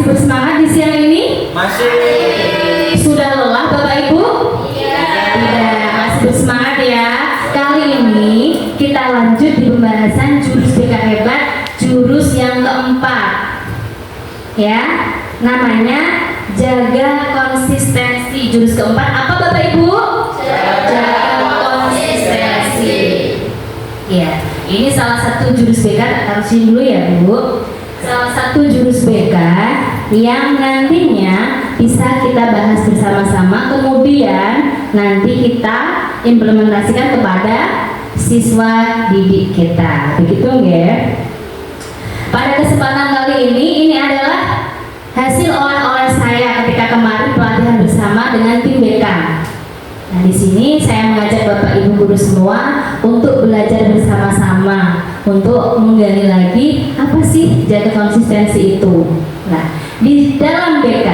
bersemangat di siang ini? Masih. Sudah lelah Bapak Ibu? Tidak, masih bersemangat ya. Kali ini kita lanjut di pembahasan jurus BK Hebat, jurus yang keempat. Ya, namanya jaga konsistensi. Jurus keempat apa Bapak Ibu? Jaga konsistensi. Ya, ini salah satu jurus BK, tarusin dulu ya Bu. Salah satu jurus BK yang nantinya bisa kita bahas bersama-sama, kemudian nanti kita implementasikan kepada siswa didik kita. Begitu nggak? Pada kesempatan kali ini adalah hasil oleh-oleh saya ketika kemarin pelatihan bersama dengan tim BK. Nah, di sini saya mengajak Bapak Ibu guru semua untuk belajar bersama-sama untuk menggali lagi apa sih jaga konsistensi itu. Nah, di dalam BK,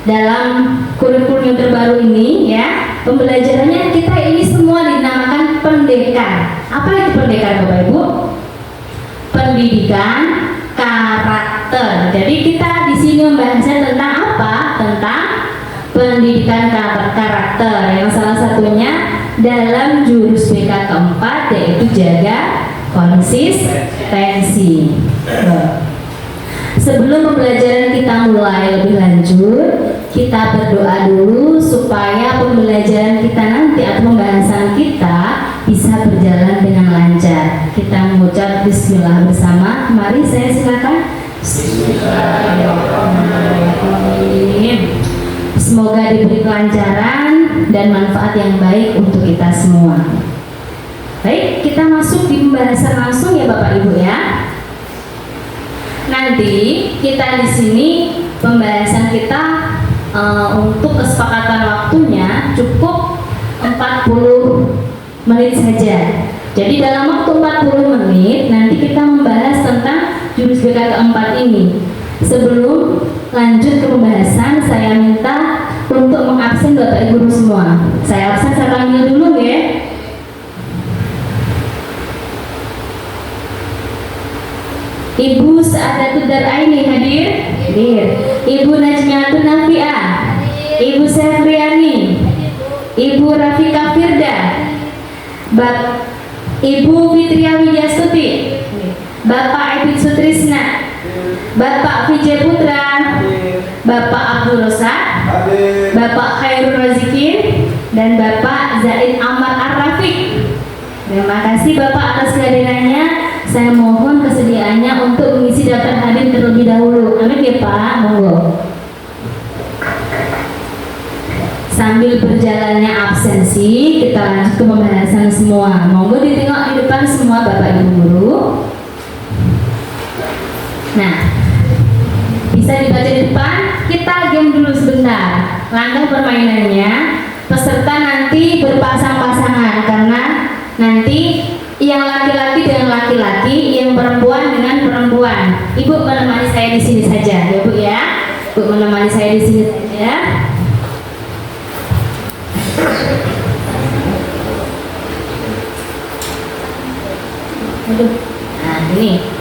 dalam kurikulum yang terbaru ini ya, pembelajarannya kita ini semua dinamakan pendekan. Apa itu pendekan Bapak Ibu? Pendidikan karakter. Jadi kita di sini membahasnya tentang apa? Tentang pendidikan karakter, yang salah satunya dalam jurus BK keempat yaitu jaga konsistensi. Sebelum pembelajaran kita mulai lebih lanjut, kita berdoa dulu supaya pembelajaran kita nanti atau pembahasan kita bisa berjalan dengan lancar. Kita mengucap bismillah bersama. Mari saya silakan. Bismillahirrahmanirrahim. Semoga diberi kelancaran dan manfaat yang baik untuk kita semua. Baik, kita masuk di pembahasan langsung ya Bapak Ibu ya. Nanti kita di sini pembahasan kita untuk kesepakatan waktunya cukup 40 menit saja. Jadi dalam waktu 40 menit nanti kita membahas tentang jurus BK keempat ini. Sebelum lanjut ke pembahasan, saya minta untuk mengabsen Bapak Ibu semua. Saya absen, saya panggil dulu ya. Ibu Sa'adatul Dar'aini hadir? Hadir. Ibu Najmiatun Nafi'ah? Ibu Syafriani? Ibu Rafika Firda? Ibu Fitria Widyastuti? Bapak Ebit Sutrisna? Bapak Vijay Putra, Bapak Abdul Rosa, Bapak Khairul Razikin, dan Bapak Zaid Ammar Ar-Rafiq. Terima kasih Bapak atas kehadirannya. Saya mohon kesediaannya untuk mengisi daftar hadir terlebih dahulu. Amin ya Pak, monggo. Sambil berjalannya absensi, kita lanjut ke pembahasan semua. Monggo ditengok di depan semua Bapak Ibu guru. Nah, bisa dibaca di depan. Kita game dulu sebentar. Langkah permainannya, peserta nanti berpasang-pasangan karena nanti yang laki-laki dengan laki-laki, yang perempuan dengan perempuan. Ibu menemani saya di sini saja, ya Bu ya. Bu menemani saya di sini saja. Aduh. Nah, ini.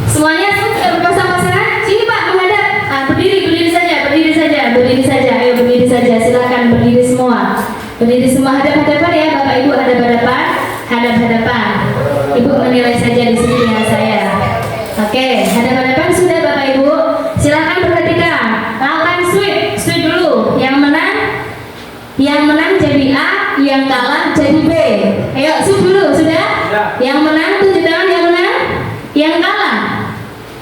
Semuanya sudah berpasang-pasangan? Sini Pak, menghadap. Berdiri saja. Ayo berdiri saja. Silakan berdiri semua. Berdiri semua, hadap-hadapan ya Bapak Ibu, hadap-hadapan. Ibu menilai saja di sini dengan saya. Oke, hadap-hadapan sudah Bapak Ibu. Silakan perhatikan. Lakukan sweep dulu. Yang menang jadi A, yang kalah jadi B. Ayo sweep dulu, sudah? Yang menang tunjuk tangan, yang menang.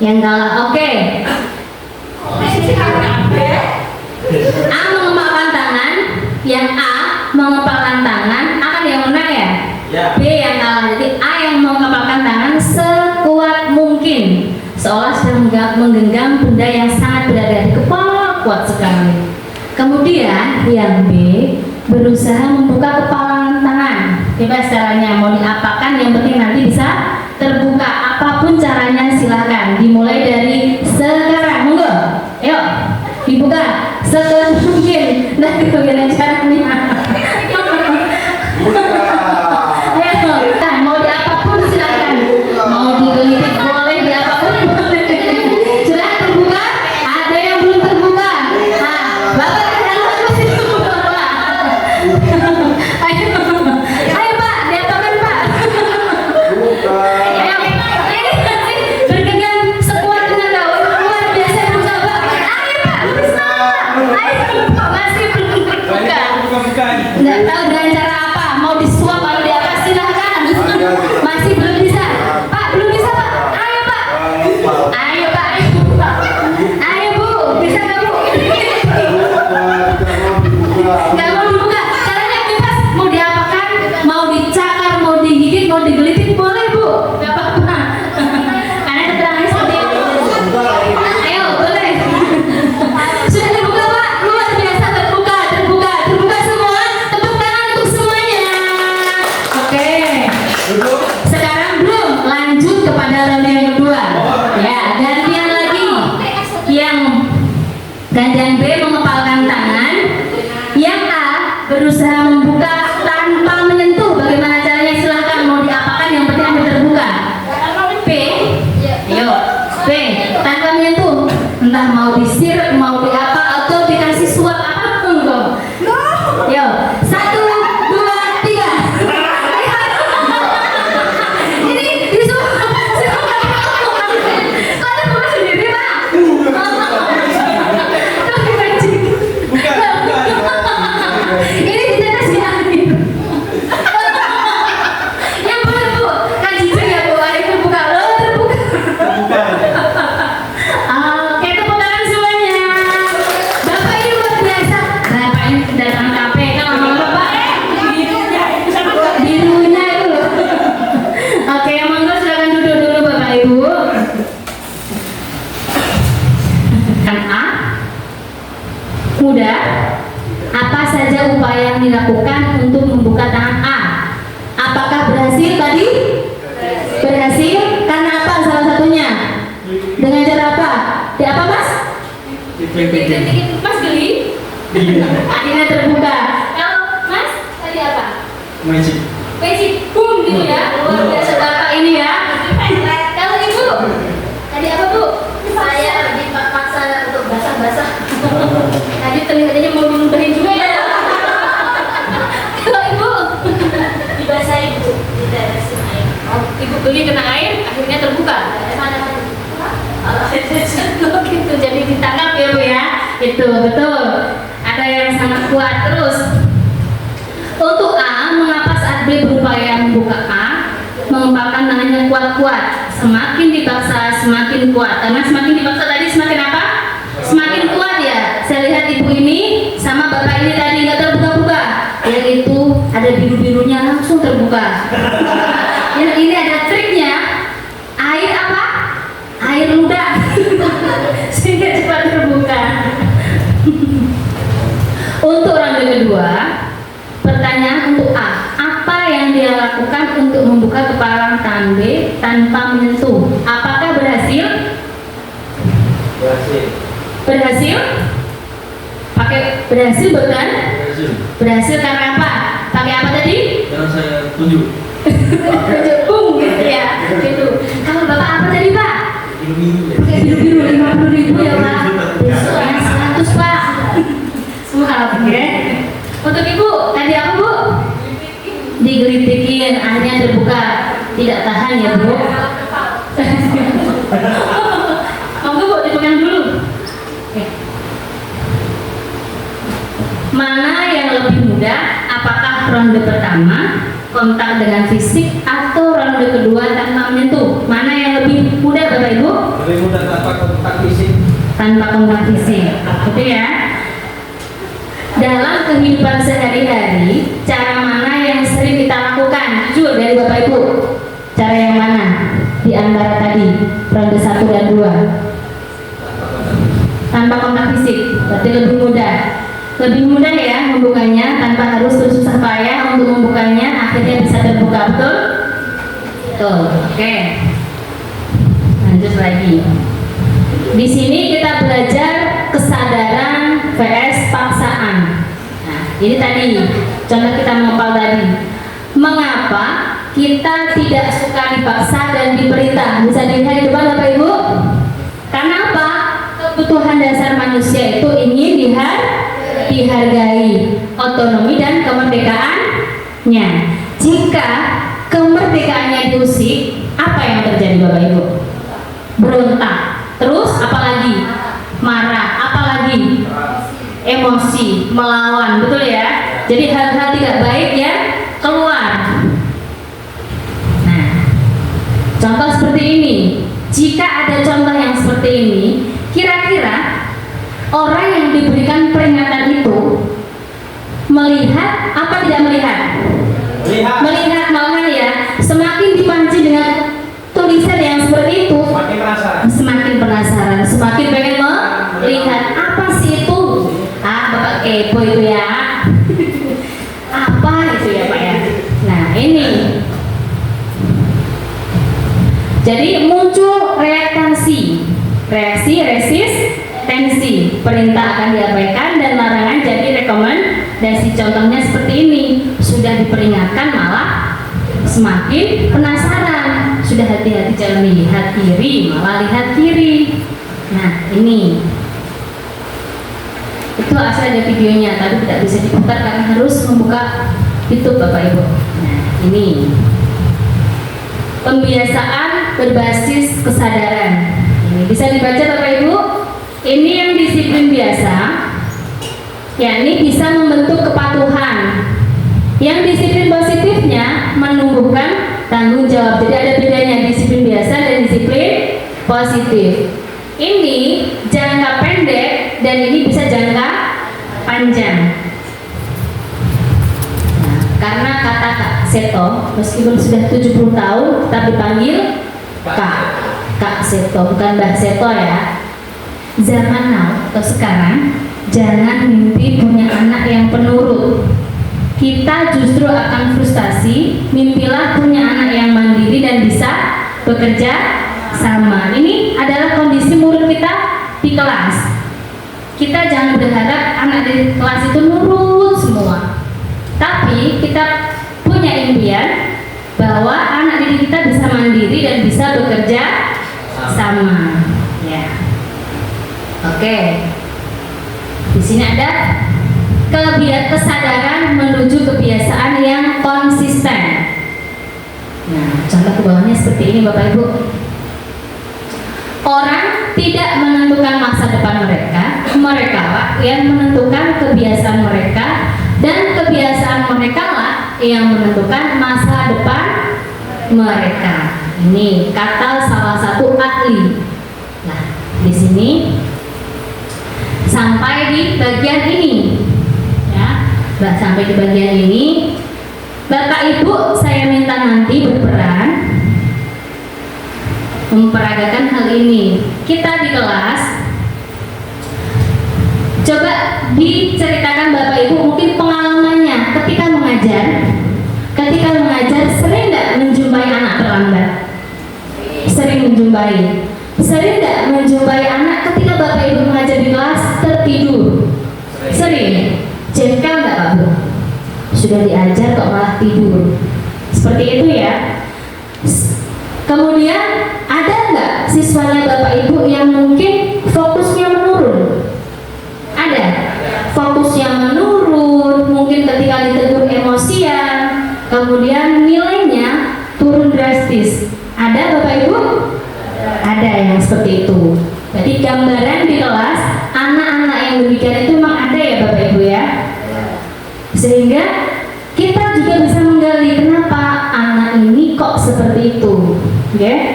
Yang kalah, oke. A mengepalkan tangan, yang A mengepalkan tangan akan yang menang ya? B yang kalah. Jadi A yang mengepalkan tangan sekuat mungkin, seolah sedang menggenggam benda yang sangat berada di kepala, kuat sekali. Kemudian yang B berusaha membuka kepalan tangan. Bebas caranya, mau diapakan, yang penting nanti bisa terbuka. Apapun caranya silahkan. Dimulai dari sekarang, monggo. Ayo, dibuka sekuat mungkin. Nah, bagaimana caranya? Ayo, mau diapapun silahkan. Mau digelitik boleh, diapapun boleh. Sudah terbuka? sekarang belum, lanjut kepada ronde yang kedua. Ya, gantian lagi. Yang gantian B mengepalkan tangan, yang A berusaha membuka tanpa menyentuh. Bagaimana caranya? Silahkan, mau diapakan, yang penting Anda terbuka. B, ayo B, tanpa menyentuh. Entah mau disir, mau diapa, atau dikasih suap apapun kok. Yo, 1, 2, 3. Ini disuruh. Kok ada buka sendiri, Pak? Ini kita kasih angin. Yang benar, Bu. Kan jijik ya, Bu. Ayo terbuka. Lo terbuka. Oke, tepuk tangan semuanya. Bapak ini luar biasa. Bapak ini kedatangan KPK lama-lama, Bapak. Birunya itu loh. Oke, monggo silakan duduk dulu Bapak Ibu. Kan A. Mudah. Apa saja upaya yang dilakukan untuk membuka tangan A? Apakah berhasil tadi? Berhasil. Karena apa salah satunya? Dengan cara apa? Di apa, Mas? Mas geli? Akhirnya terbuka. Kalau Mas tadi apa? Magic. Magic, boom gitu ya. Luar biasa Bapak ini ya. Kalau Ibu tadi apa, Bu? Saya dipaksa untuk basah-basah. Tadi terlihatnya mau diludahin juga ya. Kalau Ibu dibasahin, Bu, diteresin air. Ibu beli kena air, akhirnya terbuka. Gitu, jadi ditangkap ya, Bu ya. Itu betul. Ada yang sangat kuat. Terus untuk A, mengapa saat B berupaya membuka A, mengembangkan tangannya kuat-kuat? Semakin dipaksa semakin kuat. Karena semakin dipaksa tadi semakin apa? Semakin kuat ya. Saya lihat ibu ini sama bapak ini tadi nggak terbuka-buka. Yang itu ada biru-birunya langsung terbuka. Yang ini ada triknya. Air apa? Air ludah. Sehingga cepat terbuka. Untuk ronde kedua, pertanyaan untuk A. Apa yang dia lakukan untuk membuka kepala tangan B tanpa menyentuh? Apakah berhasil? Berhasil. Berhasil? Pakai berhasil bukan? Berhasil. Berhasil karena apa? Pakai apa tadi? Karena saya tunjuk. Tunjuk bung gitu ya. Gitu. Kalau bapak apa tadi, Pak? Biru-biru. Pakai biru-biru 50.000 ya, Pak. Besok yang 100, Pak. Semua ya. Untuk Ibu tadi apa, Bu? Digelitikin, akhirnya terbuka. Tidak tahan ya, Bu. Monggo, Bu, dipegang dulu. Oke. Mana yang lebih mudah? Apakah ronde pertama kontak dengan fisik atau ronde kedua tanpa menyentuh? Mana yang lebih mudah, Bapak Ibu? Lebih mudah tanpa kontak fisik. Tanpa kontak fisik, betul ya? Dalam kehidupan sehari-hari, cara mana yang sering kita lakukan? Jujur dari Bapak Ibu, cara yang mana di antara tadi ronde 1 dan 2? Tanpa kontak fisik, berarti lebih mudah. Lebih mudah ya membukanya, tanpa harus susah payah untuk membukanya, akhirnya bisa terbuka, betul? Betul. Oke. Lanjut lagi. Di sini kita belajar kesadaran vs paksaan. Nah, ini tadi contoh kita mengepal tadi. Mengapa kita tidak suka dipaksa dan diperintah? Bisa dilihat di depan Bapak Ibu. Karena apa? Kebutuhan dasar manusia itu ingin dihargai, otonomi dan kemerdekaannya. Jika kemerdekaannya diusik, apa yang terjadi Bapak Ibu? Berontak. Terus apalagi? Marah. Apalagi? Emosi, melawan, betul ya? Jadi hal-hal tidak baik ya keluar. Nah, contoh seperti ini. Jika ada contoh yang seperti ini, kira-kira orang yang diberikan peringatan itu melihat apa tidak melihat? Melihat malahan ya. Semakin dipancing dengan tulisan yang seperti itu, semakin penasaran, semakin pengen melihat apa sih itu. Bapak kepo itu ya. Apa itu ya, Pak ya? Nah, ini Jadi muncul reaksi, resistensi, perintah akan diabaikan dan larangan jadi rekomendasi. Contohnya seperti ini, sudah diperingatkan malah semakin penasaran, sudah hati-hati jangan lihat kiri malah lihat kiri. Nah ini itu asal ada videonya, tapi tidak bisa diputar karena harus membuka YouTube Bapak Ibu. Nah ini pembiasaan berbasis kesadaran. Ini bisa dibaca Bapak Ibu. Ini yang disiplin biasa, yakni bisa membentuk kepatuhan. Yang disiplin positifnya menumbuhkan tanggung jawab. Jadi ada bedanya disiplin biasa dan disiplin positif. Ini jangka pendek dan ini bisa jangka panjang. Nah, karena kata Kak Seto, meskipun sudah 70 tahun tapi dipanggil Kak Seto, bukan Mbah Seto ya. Zaman now atau sekarang, jangan mimpi punya anak yang penurut. Kita justru akan frustasi. Mimpilah punya anak yang mandiri dan bisa bekerja sama. Ini adalah kondisi murid kita di kelas. Kita jangan berharap anak di kelas itu nurut semua, tapi kita punya impian bahwa anak didik kita bisa mandiri dan bisa bekerja sama. Ya, oke. Di sini ada kesadaran menuju kebiasaan yang konsisten. Nah, contoh ke bawahnya seperti ini Bapak Ibu. Orang tidak menentukan masa depan mereka, mereka lah yang menentukan kebiasaan mereka, dan kebiasaan mereka lah yang menentukan masa depan mereka. Ini kata salah satu ahli. Nah, di sini sampai di bagian ini, ya, sampai di bagian ini, Bapak Ibu saya minta nanti berperan memperagakan hal ini. Kita di kelas coba diceritakan Bapak Ibu mungkin pengalamannya ketika mengajar sering nggak menjumpai anak terlambat? Sering menjumpai. Sering nggak menjumpai anak ketika Bapak Ibu mengajar di kelas tertidur? Sering. Jengkel nggak Pak Bu? Sudah diajar kok malah tidur? Seperti itu ya. Kemudian ada nggak siswanya Bapak Ibu yang mungkin fokusnya menurun? Ada. Fokusnya menurun, mungkin ketika ditegur emosian, kemudian nilainya turun drastis. Ada Bapak Ibu? Ada yang seperti itu. Jadi gambaran di kelas anak-anak yang demikian itu memang ada ya Bapak Ibu ya. Sehingga kita juga bisa menggali kenapa anak ini kok seperti itu, ya?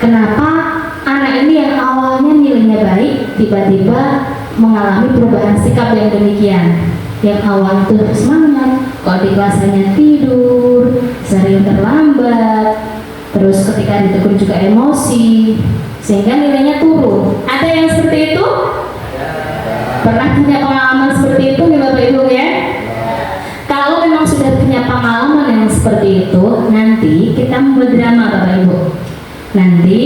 Kenapa anak ini yang awalnya nilainya baik tiba-tiba mengalami perubahan sikap yang demikian? Yang awal itu semangat, kok di kelas hanya tidur, sering terlambat, terus ketika ditegur juga emosi, sehingga nilainya turun. Ada yang seperti itu? Pernah punya pengalaman seperti itu nih Bapak Ibu ya? Kalau memang sudah punya pengalaman yang seperti itu, nanti kita membuat drama Bapak Ibu. Nanti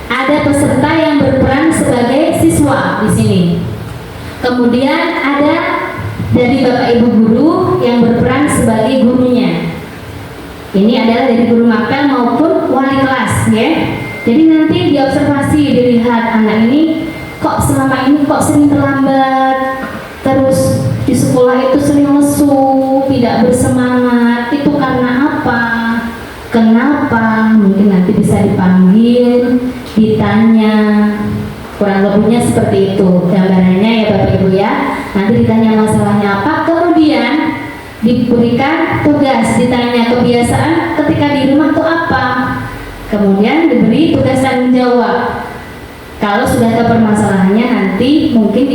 ada peserta yang berperan sebagai siswa di sini. Kemudian ada dari Bapak Ibu guru yang berperan sebagai gurunya. Ini adalah dari guru mapel maupun wali kelas ya. Jadi nanti diobservasi, dilihat anak ini kok selama ini kok sering terlambat, terus di sekolah itu sering lesu, tidak bersemangat, itu karena apa? Kenapa? Mungkin nanti bisa dipanggil, ditanya, kurang lebihnya seperti itu gambarannya ya Bapak Ibu ya. Nanti ditanya masalahnya apa, kemudian diberikan tugas, ditanya kebiasaan ketika di rumah itu apa, kemudian diberi tugas tanggung jawab. Kalau sudah ada permasalahannya nanti mungkin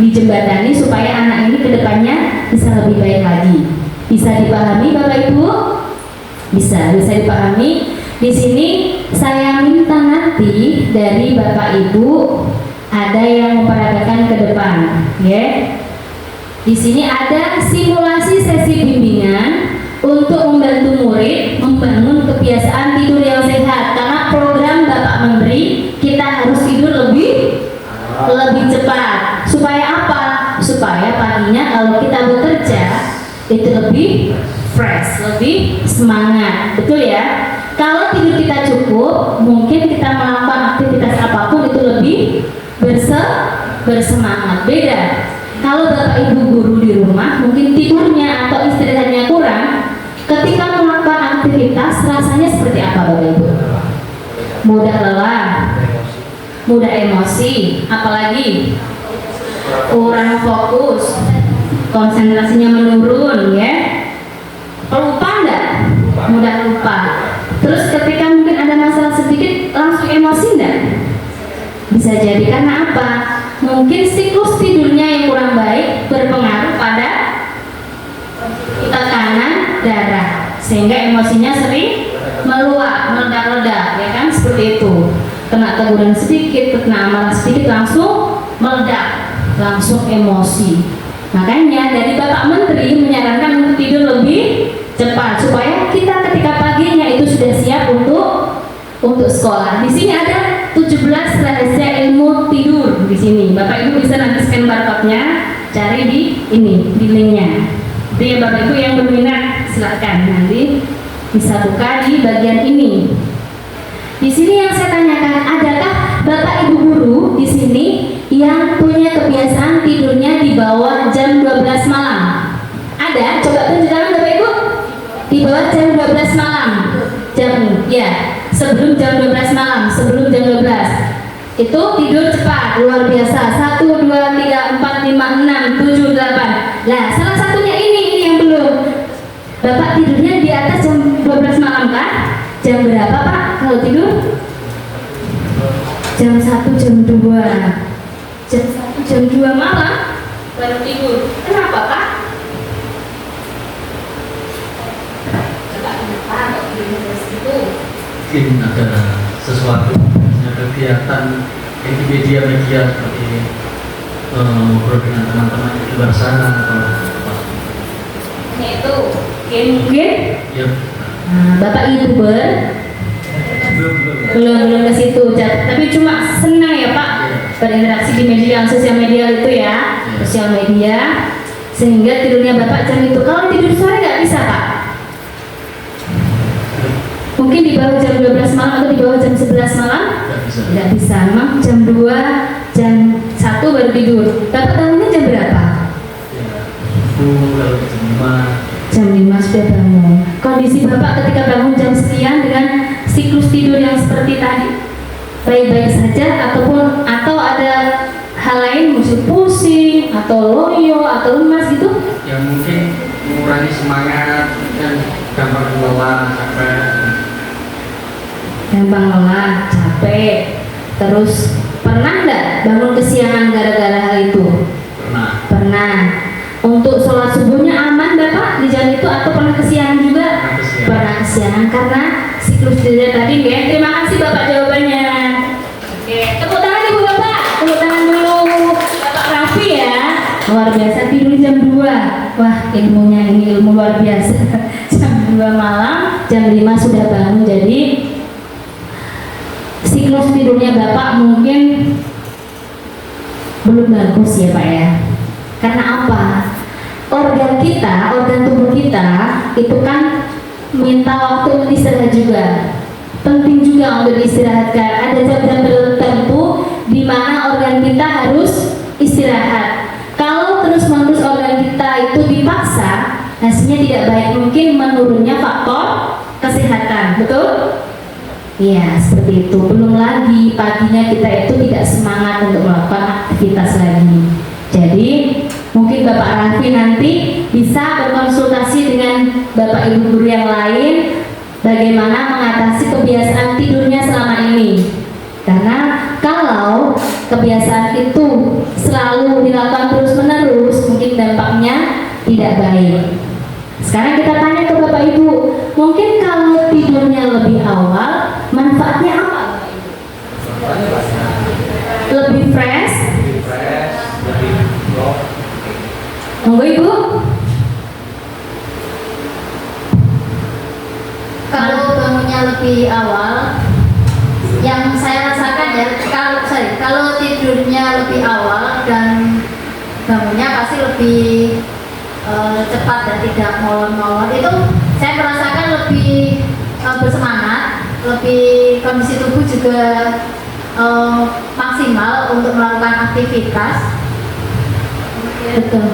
dijembatani supaya anak ini kedepannya bisa lebih baik lagi. Bisa dipahami Bapak Ibu? Bisa dipahami. Di sini saya minta nanti dari Bapak Ibu ada yang memperagakan ke depan, ya. Di sini ada simulasi sesi bimbingan untuk membantu murid membangun kebiasaan tidur yang sehat, karena Bapak Menteri, kita harus tidur lebih cepat. Supaya apa? Supaya paginya kalau kita bekerja itu lebih fresh, lebih semangat. Betul ya? Kalau tidur kita cukup, mungkin kita melakukan aktivitas apapun itu lebih bersemangat. Beda. Kalau Bapak Ibu guru di rumah, mungkin tidurnya atau istirahatnya kurang, ketika melakukan aktivitas rasanya seperti apa Bapak Ibu? Mudah lelah, mudah emosi, apalagi kurang fokus, konsentrasinya menurun, ya. Lupa enggak? Mudah lupa. Terus ketika mungkin ada masalah sedikit langsung emosi enggak? Bisa jadi karena apa? Mungkin siklus tidurnya yang kurang baik berpengaruh pada tekanan darah, sehingga emosinya sering meluap, meledak-ledak, ya kan? Seperti itu. Kena teguran sedikit, kena amarah sedikit langsung meledak, langsung emosi. Makanya dari Bapak Menteri menyarankan untuk tidur lebih cepat supaya kita ketika paginya itu sudah siap untuk sekolah. Di sini ada 17 rahasia ilmu tidur di sini. Bapak Ibu bisa nanti scan barcode-nya, cari di ini, di linknya. Itu ya Bapak Ibu yang berminat, silakan nanti bisa buka di bagian ini. Di sini yang saya tanyakan, adakah Bapak Ibu guru di sini yang punya kebiasaan tidurnya di bawah jam 12 malam? Ada? Coba tunjuk tangan Bapak Ibu. Di bawah jam 12 malam. Sebelum jam 12 malam, sebelum jam 12. Itu tidur cepat, luar biasa. 1 2 3 4 5 6 7 8. Nah, salah satunya ini yang belum. Bapak tidurnya di atas jam 12 malam kan? Jam berapa Pak kalau tidur? Jam 1, jam 2. Jam 1, jam 2 malam baru tidur. Kenapa Pak? Coba kenapa kok tidurnya segitu? Mungkin ada sesuatu, ada kegiatan yang di media-media seperti ngobrol dengan teman-teman di luar sana atau apa. Itu mungkin Ya, Bapak Ibu belum ke situ, tapi cuma senang ya Pak berinteraksi di media sosial media itu ya, sosial media, sehingga tidurnya Bapak jam itu. Kalau tidur sore nggak bisa Pak? Mungkin di bawah jam 12 malam atau di bawah jam 11 malam? Tidak bisa. Memang jam 2, jam 1 baru tidur. Bapak bangunnya jam berapa? Kalau jam 5. Jam 5 sudah bangun. Kondisi Bapak ketika bangun jam sekian dengan siklus tidur yang seperti tadi, baik-baik saja atau ada hal lain, musik pusing atau loyo atau lemas gitu? Yang mungkin mengurangi semangat dan gampang lelah, capek. Terus pernah nggak bangun kesiangan gara-gara hal itu? Pernah. Untuk sholat subuhnya aman Bapak di jam itu atau pernah kesiangan juga? Pernah kesiangan karena siklus tidurnya tadi, ya. Terima kasih Bapak jawabannya. Oke, tepuk tangan Ibu Bapak. Tepuk tangan dulu Bapak Raffi ya. Luar biasa tidur jam 2. Wah, ilmunya ini ilmu luar biasa. Jam 2 malam, jam 5 sudah bangun. Jadi siklus tidurnya Bapak mungkin belum bagus ya Pak ya. Karena apa? Organ tubuh kita itu kan minta waktu untuk istirahat juga. Penting juga untuk diistirahatkan. Ada jam-jam tertentu di mana organ kita harus istirahat. Kalau terus-menerus organ kita itu dipaksa, hasilnya tidak baik, mungkin menurunnya faktor kesehatan. Betul? Iya, seperti itu. Belum lagi paginya kita itu tidak semangat untuk melakukan aktivitas lagi. Jadi mungkin Bapak Raffi nanti bisa berkonsultasi dengan Bapak Ibu guru yang lain bagaimana mengatasi kebiasaan tidurnya selama ini. Karena kalau kebiasaan itu selalu dilakukan terus-menerus, mungkin dampaknya tidak baik. Sekarang kita tanya ke Bapak Ibu, mungkin kalau tidurnya lebih awal, manfaatnya apa? Lebih fresh? Monggo Ibu. Kalau bangunnya lebih awal, yang saya ya, kalau tidurnya lebih awal dan bangunnya pasti lebih cepat dan tidak molor-molor, itu saya merasakan lebih bersemangat, lebih kondisi tubuh juga maksimal untuk melakukan aktivitas. Betul.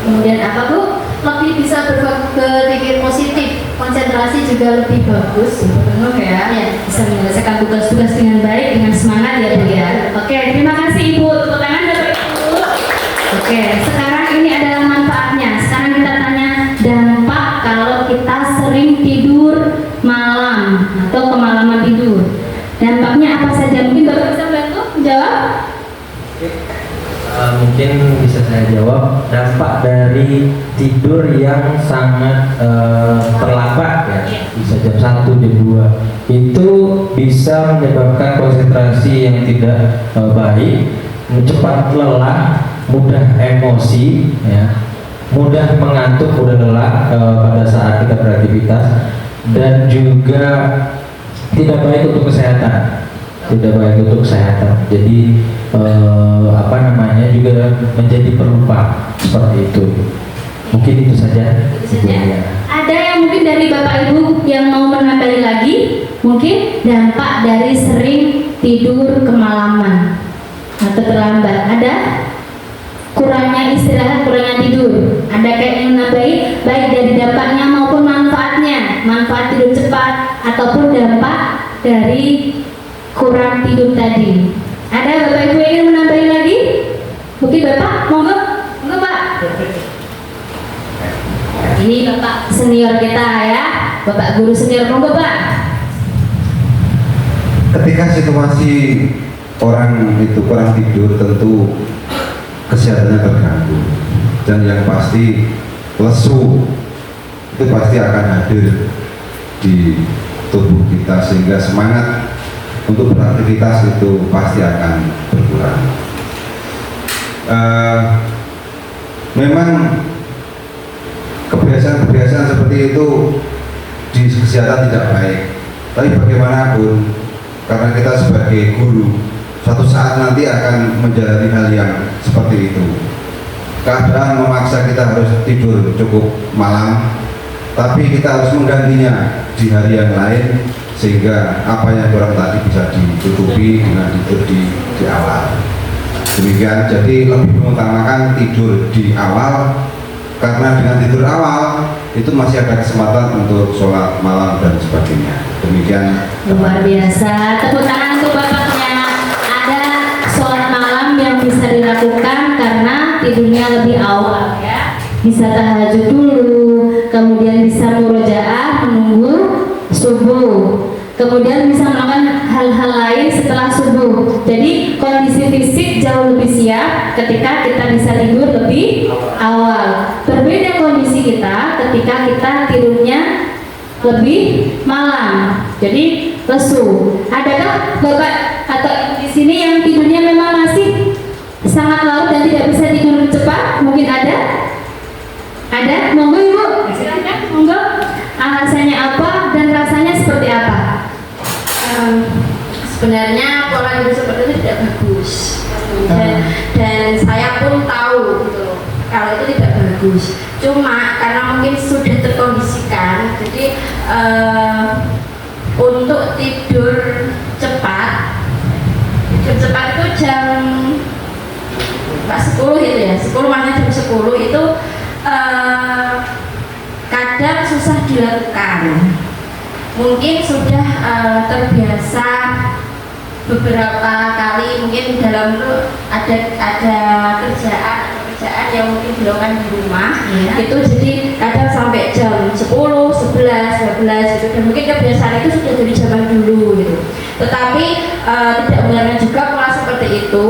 Kemudian apa Bu? Lebih bisa berpikir positif, konsentrasi juga lebih bagus. Betul ya. Ya. Bisa menyelesaikan tugas-tugas dengan baik, dengan semangat ya Bu ya. Oke, terima kasih Ibu. Tepuk tangan Bapak Ibu. Oke, sekarang ini adalah manfaatnya. Sekarang kita tanya dampak kalau kita sering tidur malam atau kemalaman tidur. Dampaknya apa saja? Mungkin Bapak bisa bantu menjawab? Mungkin bisa saya jawab. Dampak dari tidur yang sangat terlambat ya, bisa jam 1, jam 2, itu bisa menyebabkan konsentrasi yang tidak baik, cepat lelah, mudah emosi ya, mudah mengantuk, mudah lelah pada saat kita beraktivitas, dan juga tidak baik untuk kesehatan. Jadi juga menjadi pelupa seperti itu. Mungkin itu saja. Ada yang mungkin dari Bapak Ibu yang mau menambahi lagi, mungkin dampak dari sering tidur kemalaman atau terlambat. Ada kurangnya istirahat, kurangnya tidur. Ada kayak yang menambahi baik dari dampaknya maupun manfaatnya, manfaat tidur cepat ataupun dampak dari kurang tidur tadi. Ada Bapak Ibu yang ingin menambahi lagi? Mungkin Bapak, monggo Pak. Ini Bapak senior kita ya, Bapak guru senior, monggo Pak. Ketika situasi orang itu kurang tidur, tentu kesehatannya terganggu, dan yang pasti lesu itu pasti akan hadir di tubuh kita, sehingga semangat untuk beraktivitas itu pasti akan berkurang. Memang kebiasaan-kebiasaan seperti itu di kesehatan tidak baik, tapi bagaimanapun, karena kita sebagai guru suatu saat nanti akan menjalani hal yang seperti itu. Keadaan memaksa kita harus tidur cukup malam, tapi kita harus menggantinya di hari yang lain, sehingga apa yang kurang tadi bisa ditutupi dengan tidur di awal. Demikian, jadi lebih mengutamakan tidur di awal, karena dengan tidur awal itu masih ada kesempatan untuk sholat malam dan sebagainya. Demikian. Luar biasa, tepuk tangan untuk Bapaknya. Ada sholat malam yang bisa dilakukan karena tidurnya lebih awal ya. Bisa tahajud dulu, kemudian bisa murojaah menunggu subuh, kemudian bisa melakukan hal-hal lain setelah subuh. Jadi kondisi fisik jauh lebih siap ketika kita bisa tidur lebih awal. Berbeda kondisi kita ketika kita tidurnya lebih malam, jadi lesu. Adakah Bapak atau di sini yang tidurnya memang masih sangat larut dan tidak bisa tidur cepat? Mungkin ada? Ada? Monggo Ibu, silakan. Monggo. Alasannya apa dan rasanya seperti apa? Sebenarnya pola hidup seperti itu tidak bagus, dan saya pun tahu gitu loh, kalau itu tidak bagus. Cuma karena mungkin sudah terkondisikan, jadi untuk tidur cepat itu jam 10 gitu ya, 10 makanya jam 10 itu kadang susah dilakukan. Mungkin sudah terbiasa beberapa kali, mungkin dalam itu ada kerjaan yang mungkin dilakukan di rumah, itu jadi kadang sampai jam 10, 11, 12 gitu, dan mungkin kebiasaan itu sudah dari zaman dulu gitu. Tetapi tidak benarnya juga pola seperti itu,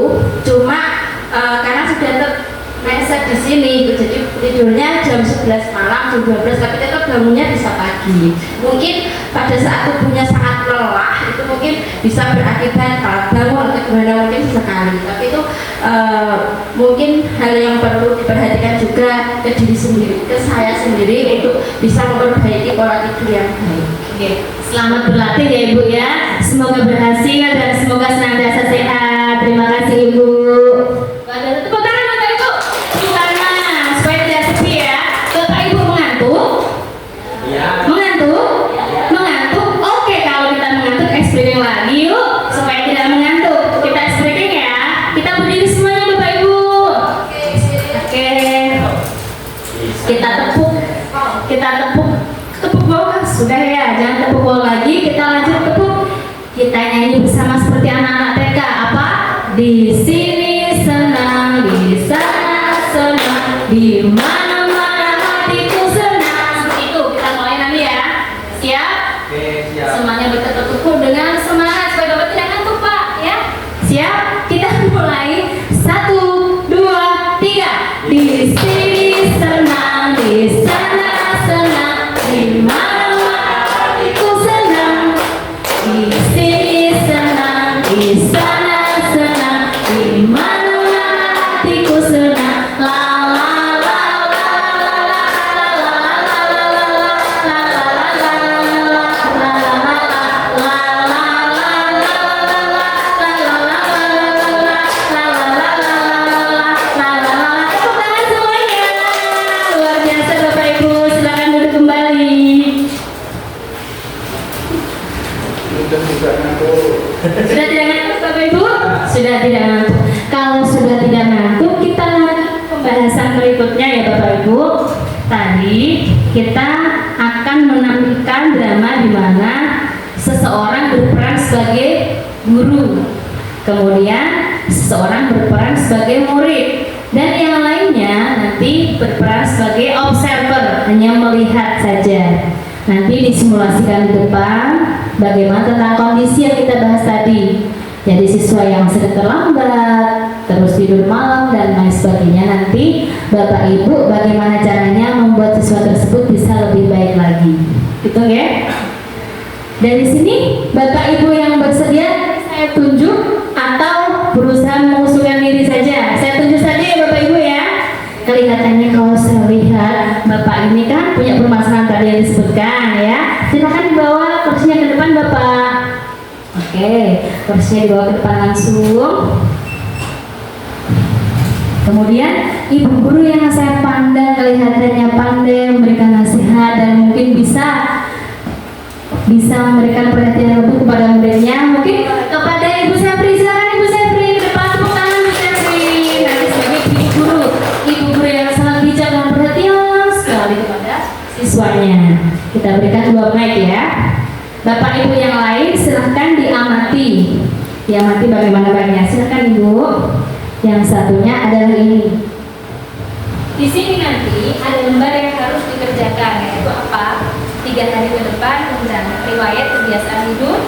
cuma karena sudah mindset di sini gitu, jadi tidurnya jam 11 malam, jam 12, tapi tetap bangunnya bisa pagi. Mungkin pada saat tubuhnya sangat lelah, itu mungkin bisa berakibat kalau bangun atau gimana, mungkin sesekali. Tapi itu mungkin hal yang perlu diperhatikan juga ke diri sendiri, ke saya sendiri, untuk bisa memperbaiki pola tidur yang baik. Oke, selamat berlatih ya Ibu ya. semoga berhasil dan semoga senantiasa sehat. Terima kasih Ibu. Tepuk tangan Bapak Ibu. Tepuk tangan supaya tidak sepi ya. Bapak Ibu mengantuk? Mengantuk? Mengantuk? Oke, kalau kita mengantuk explaining lagi yuk supaya tidak mengantuk. Kita explaining ya. Kita berdiri semuanya Bapak Ibu. Oke. Kita tepuk bawah. Sudah ya, jangan tepuk bawah lagi. Kita lanjut tepuk. Kita nyanyi bersama seperti anak-anak TK. Apa? Di sini senang, di sana senang, di mana-mana hatiku senang. Itu kita mulai nanti ya. Siap? Oke, siap. Semuanya bertekuk dengan semangat supaya Bapak tidak ngantuk Pak ya. Siap? Kita mulai. 1, 2, 3. Di sini senang, di sana senang, di mana-mana hatiku senang. Di sini senang, di sana senang, di mana-mana hatiku senang. La la la la la la la Tepuk tangan semuanya. Luar biasa Bapak Ibu, silakan duduk kembali. Sudah tidak ngantuk Bapak Ibu? Sudah tidak ngantuk. Kalau sudah tidak ngantuk, kita lanjut pembahasan berikutnya ya Bapak Ibu. Tadi kita akan menampilkan drama di mana seseorang berperan sebagai guru, kemudian seseorang berperan sebagai murid, dan yang lainnya nanti berperan sebagai observer, hanya melihat saja. Nanti disimulasikan di depan bagaimana tentang kondisi yang kita bahas tadi. Jadi siswa yang sedang terlambat, terus tidur malam dan lain sebagainya, nanti Bapak Ibu bagaimana caranya membuat siswa tersebut bisa lebih baik lagi. Gitu ya. Dari sini Bapak Ibu yang bersedia saya tunjuk atau berusaha mengusulkan diri saja. Saya tunjuk saja ya Bapak Ibu ya. Kelihatannya kalau saya lihat Bapak ini kan punya permasalahan tadi yang disebutkan ya. Silakan dibawa kursinya ke depan Bapak. Oke, kursinya dibawa ke depan langsung. Kemudian ibu guru yang saya pandang kelihatannya pandai memberikan nasihat dan mungkin bisa memberikan perhatian lebih kepada muridnya. Mungkin kepada Ibu Sepri, silakan Ibu Sepri ke depan, tepuk tangan Ibu Sepri. Nanti sebagai ibu guru yang sangat bijak dan perhatian sekali kepada siswanya. Kita berikan 2 mic ya. Bapak Ibu yang lain silahkan diamati bagaimana baiknya. Silahkan Ibu. Yang satunya adalah ini. Di sini nanti ada lembar yang harus dikerjakan, yaitu apa? 3 hari ke depan tentang riwayat kebiasaan hidup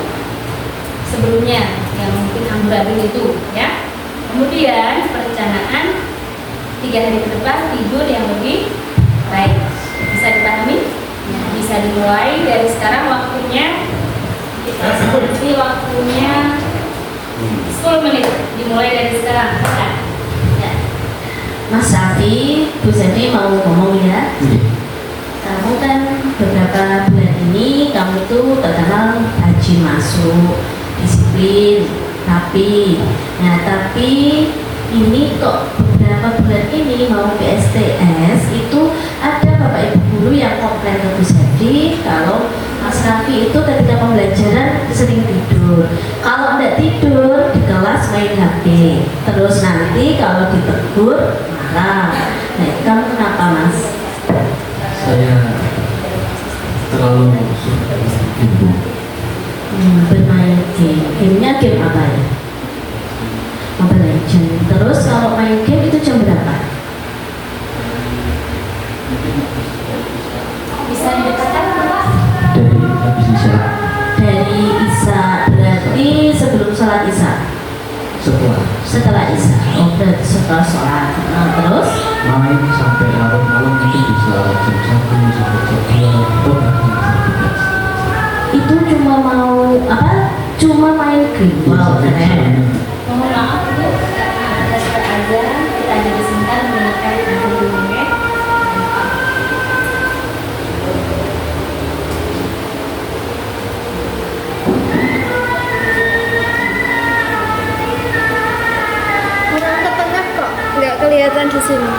sebelumnya yang mungkin amburadul itu ya. Kemudian perencanaan 3 hari ke depan tidur yang lebih baik. Bisa dipahami? Bisa dimulai dari sekarang. Waktunya kita seperti waktunya 10 menit. Dimulai dari sekarang. Ya. Mas Safi, Bu Sepri mau ngomong ya. Kamu kan beberapa bulan ini kamu tuh terkenal rajin masuk, disiplin, rapi. Nah tapi ini kok beberapa bulan ini mau PSTS itu ada Bapak Ibu guru yang komplain ke Bu Sepri kalau Mas Raffi itu ketika pembelajaran sering tidur. Kalau tidak tidur di kelas main HP. Terus nanti kalau ditegur marah. Nah kamu kenapa Mas? Saya terlalu suka ibu. Bermain game. Gamenya game apa ya? Mobile Legends. Terus kalau main game itu jam berapa? Bisa dikatakan Dari habis isya, Dari Isya berarti sebelum sholat Isya. Setelah Isya. Oh berarti setelah sholat. Nah, terus? main sampai malam-malam itu bisa jam 1 sampai jam 2 atau bahkan jam 3. Itu cuma mau apa? Cuma main game. Wow, keren. mohon maaf Bu karena ada suara azan, kita hanya sebentar mendengarkan azan dulu ya. Silakan di sini.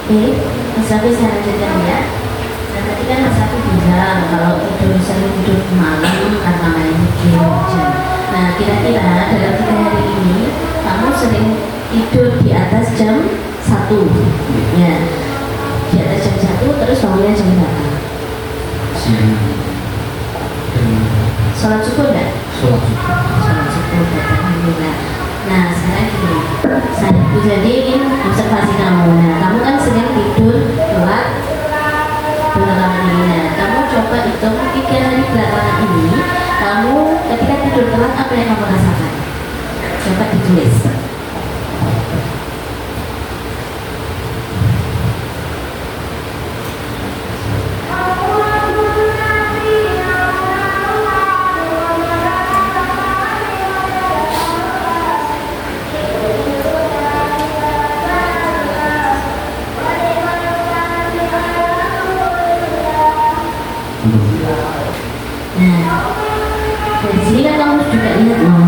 Oke, Mas Rafi saya lanjutkan ya. Nah, tadi kan Mas Rafi bilang kalau sering tidur malam karena main game aja. Nah, kira-kira dalam 3 hari ini kamu sering tidur di atas jam 1 ya, di atas jam 1 terus bangunnya jam berapa? Siang. Sholat subuh enggak? Sholat subuh. Sholat subuh, alhamdulillah. Nah, sekarang gini, saya jadi ingin observasi kamu. Nah, kamu kan sering tidur telat belakangan ini. Nah, kamu coba hitung 3 hari belakangan ini, kamu ketika tidur telat apa yang kamu rasakan? Coba ditulis. Nah, dari sini kan kamu juga lihat loh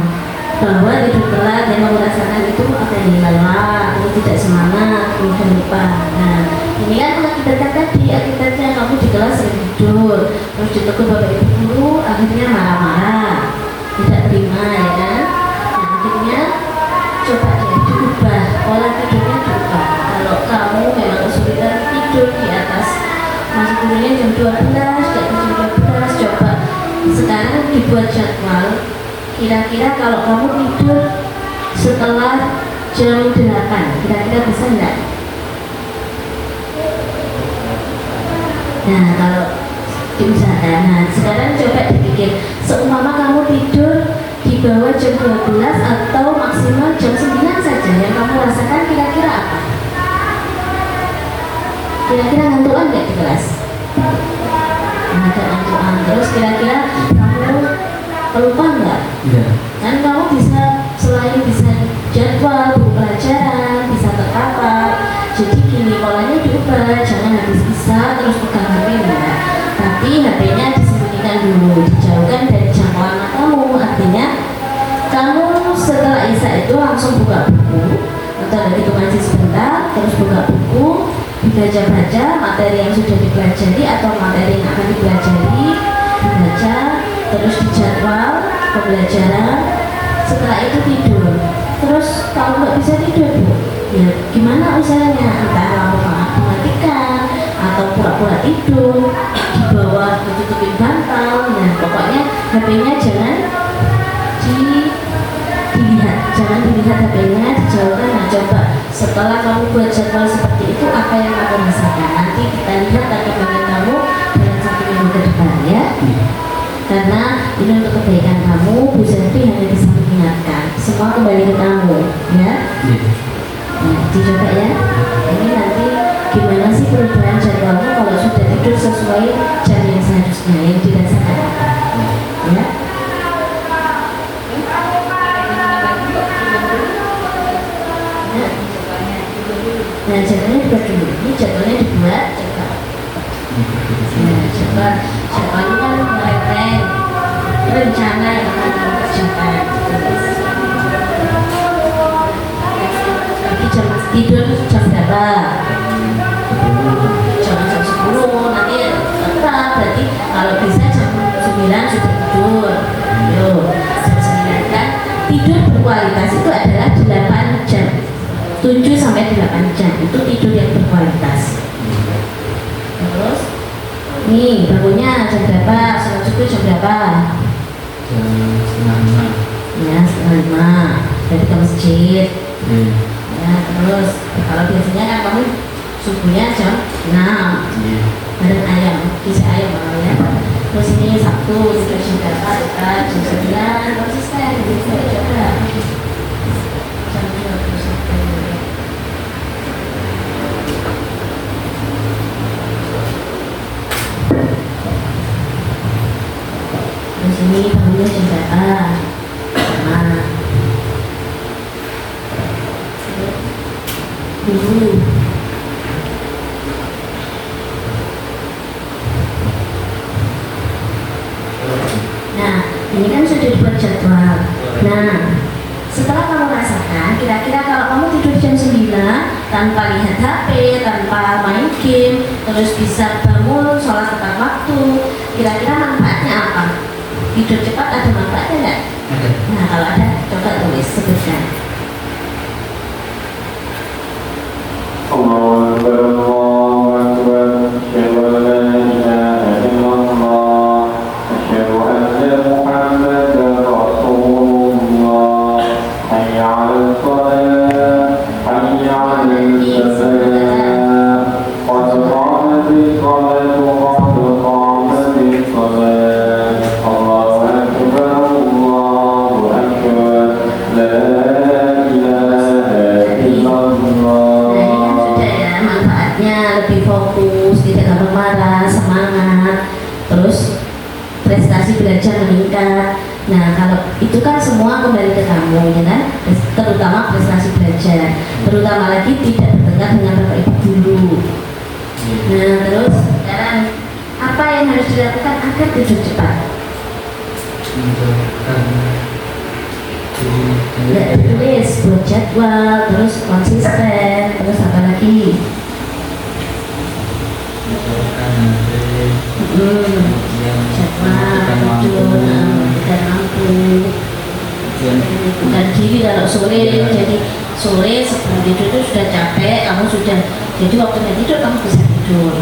bahwa tidur telat yang kamu rasakan itu akan lelah, kamu tidak semangat, kemudian lupa. Nah, ini kan mengakibatkan tadi akibatnya kamu di kelas sering tidur, terus ditegur bapak ibu guru, akhirnya marah-marah, tidak terima ya kan? Nah, akhirnya coba deh diubah pola tidurnya diubah. Kalau kamu memang kesulitan tidur di atas masuk tidurnya jam 12, jam 12, coba sekarang dibuat jadwal. Kira-kira kalau kamu tidur setelah jam 8, kira-kira bisa enggak? Nah, kalau diusahakan. Nah, sekarang coba dipikir, seumpama kamu tidur di bawah jam 12 atau maksimal jam 9 saja, yang kamu rasakan kira-kira apa? Kira-kira ngantukan nggak di kelas? Nah, ada ngantukan. Terus kira-kira kamu kelupaan nggak? Iya. Kan kamu bisa selain bisa jadwal, buku pelajaran, bisa terkapar. Jadi gini, polanya diubah, jangan habis bisa terus pegang HP enggak. Tapi HP-nya disembunyikan dulu, dijauhkan dari jangkauan matamu. Artinya kamu setelah Isya itu langsung buka buku atau dari itu ngaji sebentar, terus buka buku, dibaca-baca materi yang sudah dipelajari atau materi yang akan dipelajari, dibaca, terus dijadwal pembelajaran. Setelah itu tidur. Terus kalau nggak bisa tidur, Bu, ya gimana usahanya? Entah kamu matikan atau pura-pura tidur di bawah tutupin bantal. Nah, pokoknya HP-nya jangan dilihat, jangan dilihat HP-nya, dijauhkan. Nah, coba setelah kamu buat jadwal seperti itu, apa yang kamu rasakan? Nanti kita lihat perkembangan kamu dalam 1 minggu ke depan ya. Karena ini untuk kebaikan kamu, Bu Zafri hanya bisa mengingatkan. Semua kembali ke kamu ya. Nah, dicoba ya. Ini nanti gimana sih perubahan jadwalmu kalau sudah tidur sesuai jam yang seharusnya yang dirasakan ya. Nah, coba ini kan mereteng rencana yang akan kamu kerjakan. Nanti tidur jam berapa? Jam 10, nanti tetap berarti kalau bisa jam 9 sudah tidur. Yuk, jam 9 kan tidur berkualitas itu adalah 8 jam, 7 sampai 8 jam itu tidur yang berkualitas. Terus nih bangunnya jam berapa? Sholat subuh jam berapa? Jam setengah 5. Ya, setengah 5 berarti ke masjid. Ya, terus kalau biasanya kan kamu subuhnya jam 6 bareng ayam, kisah ayam ya. Terus ini Sabtu jam berapa? Jam 9 konsisten gitu coba. Jam 21. Terus ini bangunnya jam berapa? Sama. Dulu. Nah, ini kan sudah dibuat jadwal. Nah, setelah kamu rasakan, kira-kira kalau kamu tidur jam 9 tanpa lihat HP, tanpa main game, terus bisa bangun, sholat tepat waktu, kira-kira manfaatnya apa? Tidur cepat ada manfaatnya enggak? Nah, kalau ada, coba tulis, sebutkan. الله أكبر الله أكبر أشهد أن لا إله إلا الله أشهد أن محمدا رسول الله حي على الصلاة حي على الفلاح قد قامت الصلاة قد قامت الصلاة الله أكبر الله أكبر لا إله إلا الله. Lebih fokus, tidak gampang marah, semangat, terus prestasi belajar meningkat. Nah, kalau itu kan semua kembali ke kamu, ya kan? Terutama prestasi belajar, terutama lagi tidak bertengkar dengan bapak ibu guru. Nah, terus sekarang apa yang harus dilakukan agar tidur cepat? Ya, tulis, buat jadwal, terus konsisten, terus apa lagi? Jadwal, tidur, dan lampu. Bukan diri kalau sore, jadi sore sebelum tidur itu sudah capek, kamu sudah, jadi waktunya tidur kamu bisa tidur.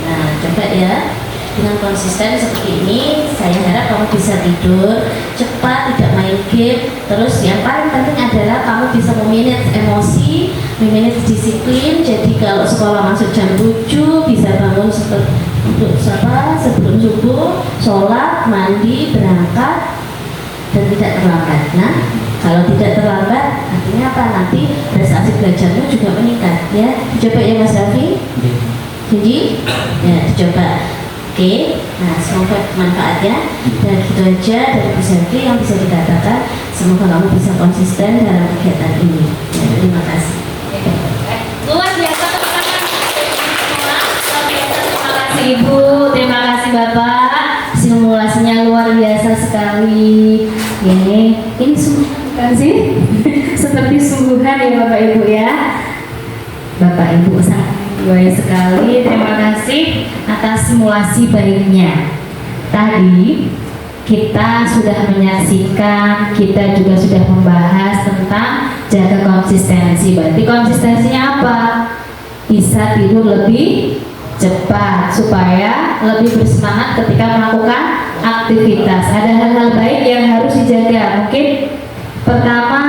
Nah, coba ya, dengan konsisten seperti ini, saya harap kamu bisa tidur cepat, tidak main game. Terus yang paling penting adalah kamu bisa memanage emosi, memanage disiplin. Jadi kalau sekolah masuk jam 7 bisa bangun sebelum subuh, sholat, mandi, berangkat, dan tidak terlambat. Nah, kalau tidak terlambat artinya apa? Nanti prestasi belajarmu juga meningkat. Ya, coba ya Mas Raffi. Jadi, ya dicoba. Oke, nah semoga bermanfaat ya. Dan gitu aja dari Bu Selvi yang bisa dikatakan. Semoga kamu bisa konsisten dalam kegiatan ini. Ya, terima kasih. Luar biasa, teman-teman. Luar biasa, terima kasih Ibu, terima kasih Bapak. Simulasinya luar biasa sekali. Ini sungguhan sih, seperti sungguhan ya Bapak Ibu ya. Bapak Ibu sangat baik sekali, terima kasih atas simulasi baiknya. Tadi kita sudah menyaksikan, kita juga sudah membahas tentang jaga konsistensi. Berarti konsistensinya apa? Bisa tidur lebih cepat supaya lebih bersemangat ketika melakukan aktivitas. Ada hal-hal baik yang harus dijaga. Mungkin pertama,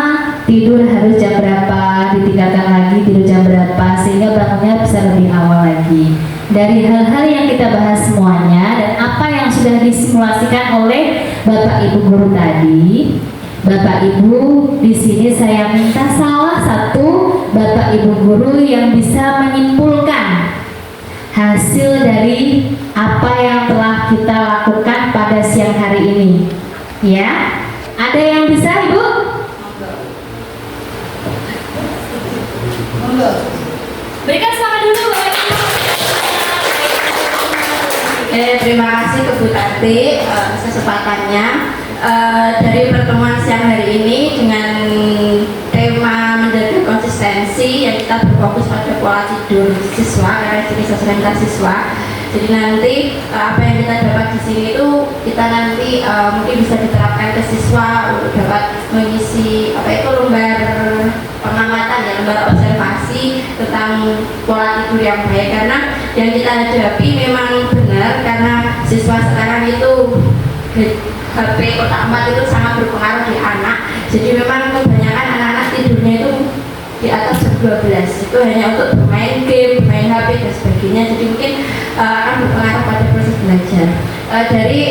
tidur harus jam berapa, ditingkatkan lagi tidur jam berapa sehingga bangunnya bisa lebih awal lagi. Dari hal-hal yang kita bahas semuanya dan apa yang sudah disimulasikan oleh Bapak Ibu guru tadi, Bapak Ibu di sini saya minta salah satu Bapak Ibu guru yang bisa menyimpulkan hasil dari apa yang telah kita lakukan pada siang hari ini. Ya, ada yang bisa Ibu? Berikan selamat dulu Bapak Ibu. Terima kasih ke Bu Tati kesempatannya. Dari pertemuan siang hari ini dengan tema menjaga konsistensi yang kita berfokus pada pola tidur siswa karena jenis sosialitas siswa. Jadi nanti apa yang kita dapat di sini itu kita nanti mungkin bisa diterapkan ke siswa untuk dapat mengisi lembar pengamatan ya, lembar observasi tentang pola tidur yang baik, karena yang kita hadapi memang benar karena siswa sekarang itu HP kotak 4 itu sangat berpengaruh di anak. Jadi memang kebanyakan anak-anak tidurnya itu di atas jam 12 itu hanya untuk bermain game, bermain HP dan sebagainya. Jadi mungkin akan berpengaruh pada proses belajar. Dari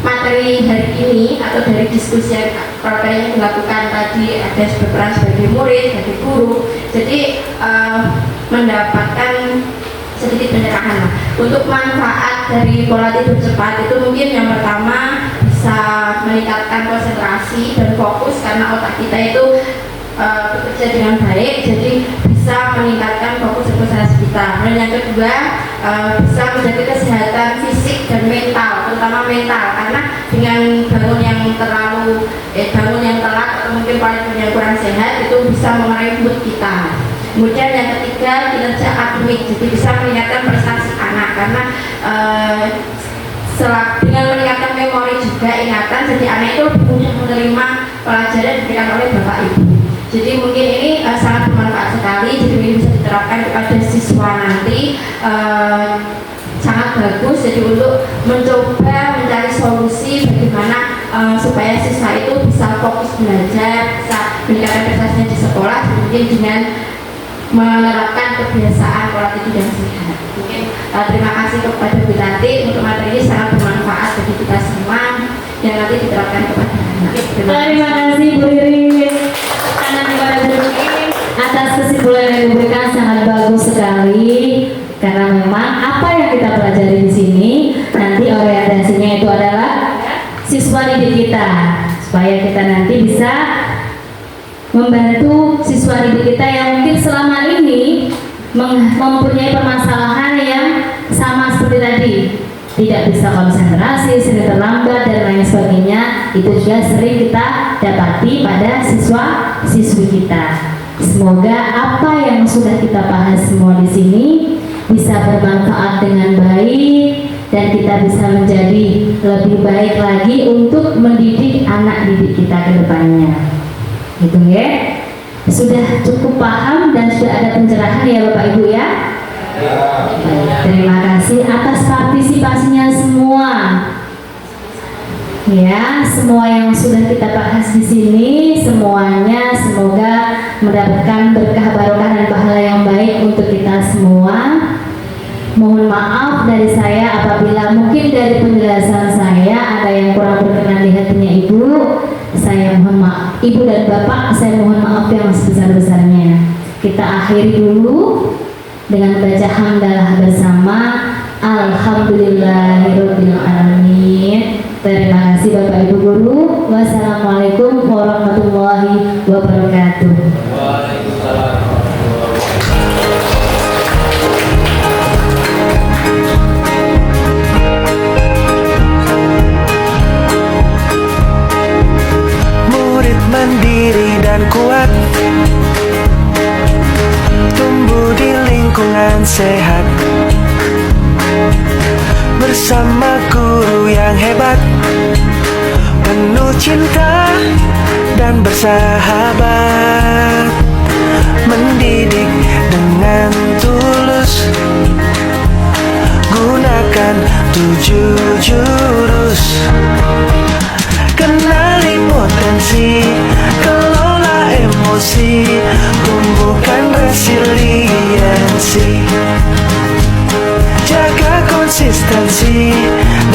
materi hari ini atau dari diskusi yang dilakukan tadi, ada berperan sebagai murid, sebagai guru. Jadi mendapatkan sedikit pencerahan lah. Untuk manfaat dari pola tidur cepat itu mungkin yang pertama bisa meningkatkan konsentrasi dan fokus karena otak kita itu bekerja dengan baik, jadi bisa meningkatkan fokus dan konsentrasi kita. Dan yang kedua bisa menjaga kesehatan fisik dan mental, terutama mental, karena dengan bangun yang telat atau mungkin pola tidur yang kurang sehat itu bisa mengurangi mood kita. Kemudian yang ketiga kinerja akademik, jadi bisa meningkatkan prestasi anak karena dengan meningkatkan memori juga ingatan, jadi anak itu lebih mudah menerima pelajaran yang diberikan oleh bapak ibu. Jadi mungkin ini sangat bermanfaat sekali, jadi ini bisa diterapkan kepada siswa nanti, sangat bagus. Jadi untuk mencoba mencari solusi bagaimana supaya siswa itu bisa fokus belajar, bisa meningkatkan prestasinya di sekolah, mungkin dengan menerapkan kebiasaan pola tidur yang sehat. Mungkin terima kasih kepada Bu Tati untuk materi ini sangat bermanfaat bagi kita semua yang nanti diterapkan kepada anak. Terima kasih Bu Riri atas kesimpulan yang diberikan, sangat bagus sekali. Karena memang apa yang kita pelajari di sini nanti orientasinya itu adalah siswa didik kita, supaya kita nanti bisa membantu siswa didik kita yang mungkin selama ini mempunyai permasalahan yang sama seperti tadi, tidak bisa konsentrasi, sering terlambat dan lain sebagainya. Itu juga sering kita dapati pada siswa-siswi kita. Semoga apa yang sudah kita bahas semua di sini bisa bermanfaat dengan baik dan kita bisa menjadi lebih baik lagi untuk mendidik anak didik kita ke depannya. Gitu ya. Sudah cukup paham dan sudah ada pencerahan ya Bapak Ibu ya? Baik, terima kasih atas partisipasinya semua. Ya, semua yang sudah kita bahas di sini semuanya semoga mendapatkan berkah barokah dan pahala yang baik untuk kita semua. Mohon maaf dari saya apabila mungkin dari penjelasan saya ada yang kurang berkenan di hatinya Ibu. Saya mohon maaf, Ibu dan Bapak, saya mohon maaf yang sebesar-besarnya. Kita akhiri dulu dengan baca hamdalah bersama. Alhamdulillahirabbil alamin. Terima kasih Bapak Ibu guru. Wassalamualaikum warahmatullahi wabarakatuh. Waalaikumsalam. Mandiri dan kuat, tumbuh di lingkungan sehat, bersama guru yang hebat, penuh cinta dan bersahabat, mendidik dengan tulus, gunakan 7 jurus. Kenali potensi, kelola emosi, tumbuhkan resiliensi, jaga konsistensi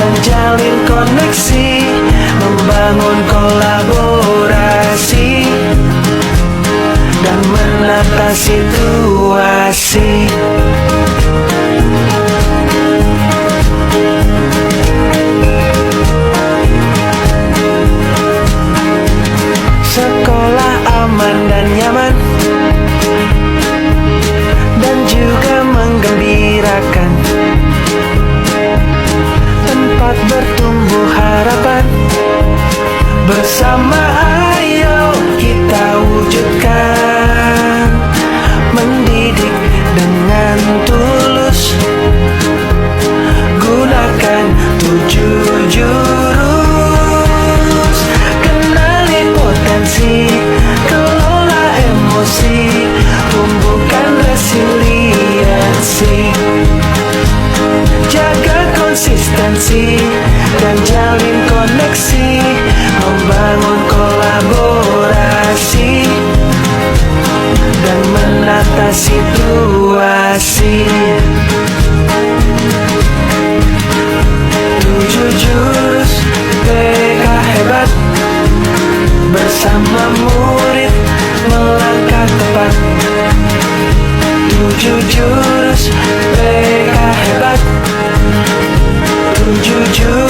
dan jalin koneksi, membangun kolaborasi dan menata situasi. Sekolah aman dan nyaman dan juga menggembirakan, bersama ayo kita wujudkan, mendidik dengan tulus, gunakan 7 jurus, kenali potensi, kelola emosi, tumbuhkan resiliensi, jaga konsistensi dan jalin koneksi, membangun kolaborasi dan menata situasi. 7 jurus BK hebat, bersama murid melangkah tepat. 7 jurus BK hebat, 7 jurus